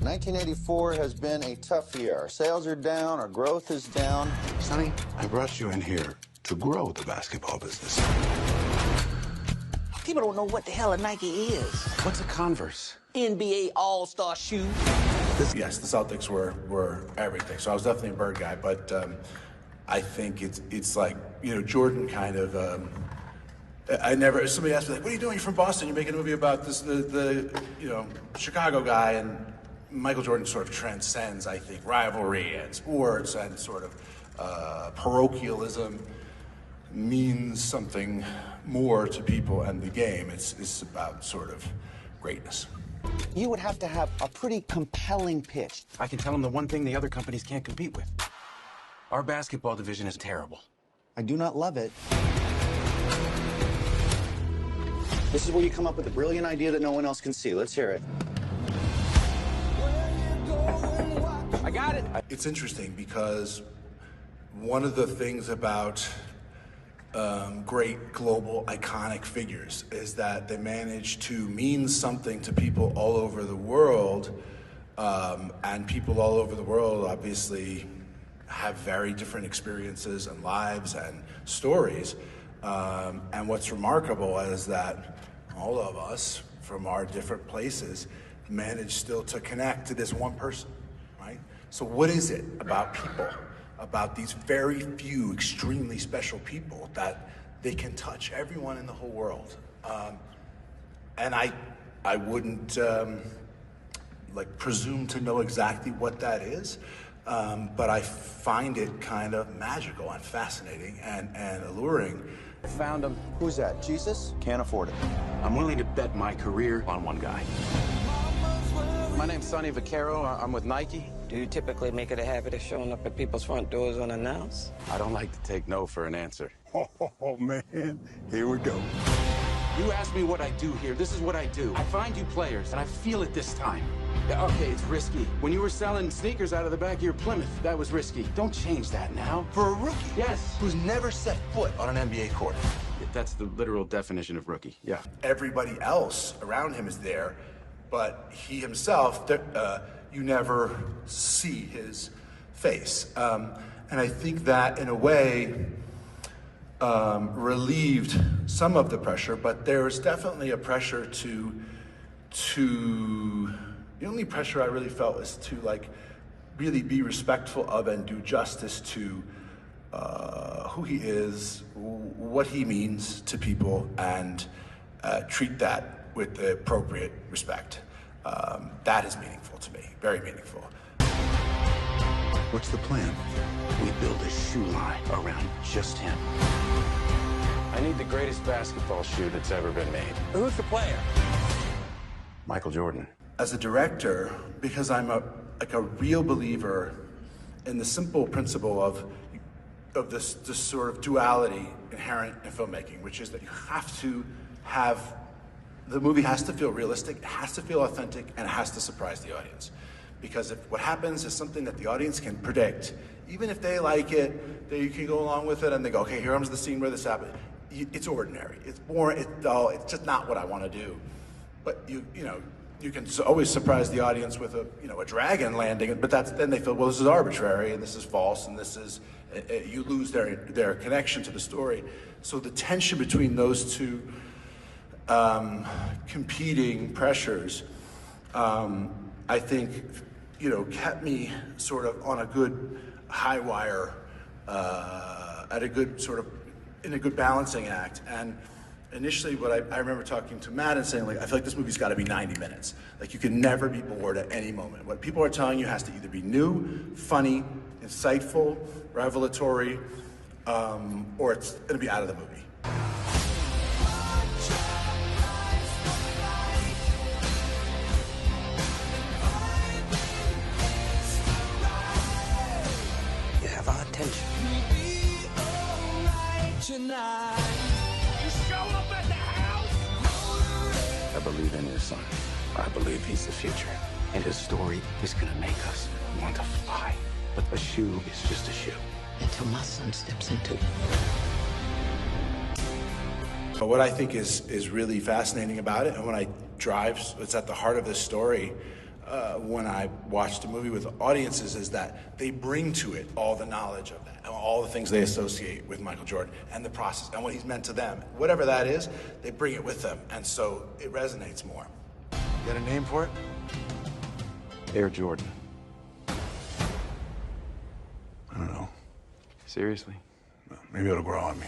1984 has been a tough year. Our sales are down, our growth is down. Sonny, I brought you in here to grow the basketball business. People don't know what the hell a Nike is. What's a Converse? NBA All-Star shoe. Yes, the Celtics were everything. So I was definitely a Bird guy, but I think it's like, you know, Jordan kind of. Somebody asked me, like, what are you doing? You're from Boston. You're making a movie about this, the you know, Chicago guy. And Michael Jordan sort of transcends, I think, rivalry and sports and sort of parochialism means something more to people and the game. It's about sort of greatness. You would have to have a pretty compelling pitch. I can tell them the one thing the other companies can't compete with. Our basketball division is terrible. I do not love it. This is where you come up with a brilliant idea that no one else can see. Let's hear it. I got it. It's interesting because one of the things about great global iconic figures is that they manage to mean something to people all over the world, and people all over the world obviously have very different experiences and lives and stories. And what's remarkable is that all of us from our different places manage still to connect to this one person, right? So what is it about people, about these very few extremely special people, that they can touch everyone in the whole world? And I wouldn't like presume to know exactly what that is, but I find it kind of magical and fascinating and alluring. Found him. Who's that? Jesus? Can't afford it. I'm willing to bet my career on one guy. My name's Sonny Vaccaro. I'm with Nike. Do you typically make it a habit of showing up at people's front doors unannounced? I don't like to take no for an answer. Oh, man. Here we go. You ask me what I do here. This is what I do. I find you players, and I feel it this time. Yeah, okay, it's risky. When you were selling sneakers out of the back of your Plymouth, that was risky. Don't change that now. For a rookie? Yes. Who's never set foot on an NBA court. That's the literal definition of rookie, yeah. Everybody else around him is there, but he himself, you never see his face. And I think that, in a way, relieved some of the pressure, but there's definitely a pressure to the only pressure I really felt was to, like, really be respectful of and do justice to who he is, what he means to people, and treat that with the appropriate respect. That is meaningful to me, very meaningful. What's the plan? We build a shoe line around just him. I need the greatest basketball shoe that's ever been made. Who's the player? Michael Jordan. As a director, because I'm a real believer in the simple principle of this sort of duality inherent in filmmaking, which is that you have to have, the movie has to feel realistic, it has to feel authentic, and it has to surprise the audience. Because if what happens is something that the audience can predict, even if they like it, you can go along with it and they go, okay, here comes the scene where this happened. It's ordinary, it's boring, it's dull, it's just not what I want to do. But you can always surprise the audience with a dragon landing, but then they feel, well, this is arbitrary and this is false and this is, you lose their connection to the story. So the tension between those two competing pressures, I think, kept me sort of on a good high wire, at a good sort of, in a good balancing act. And initially, what I remember talking to Matt and saying, like, I feel like this movie's got to be 90 minutes. Like, you can never be bored at any moment. What people are telling you has to either be new, funny, insightful, revelatory, or it's going to be out of the movie. You have our attention. I believe in your son. I believe he's the future. And his story is gonna make us want to fly. But a shoe is just a shoe. Until my son steps into it. But what I think is really fascinating about it, and when I drive, it's at the heart of this story, when I watch the movie with audiences is that they bring to it all the knowledge of that, all the things they associate with Michael Jordan and the process and what he's meant to them. Whatever that is, they bring it with them, and so it resonates more. You got a name for it? Air Jordan. I don't know. Seriously? Maybe it'll grow on me.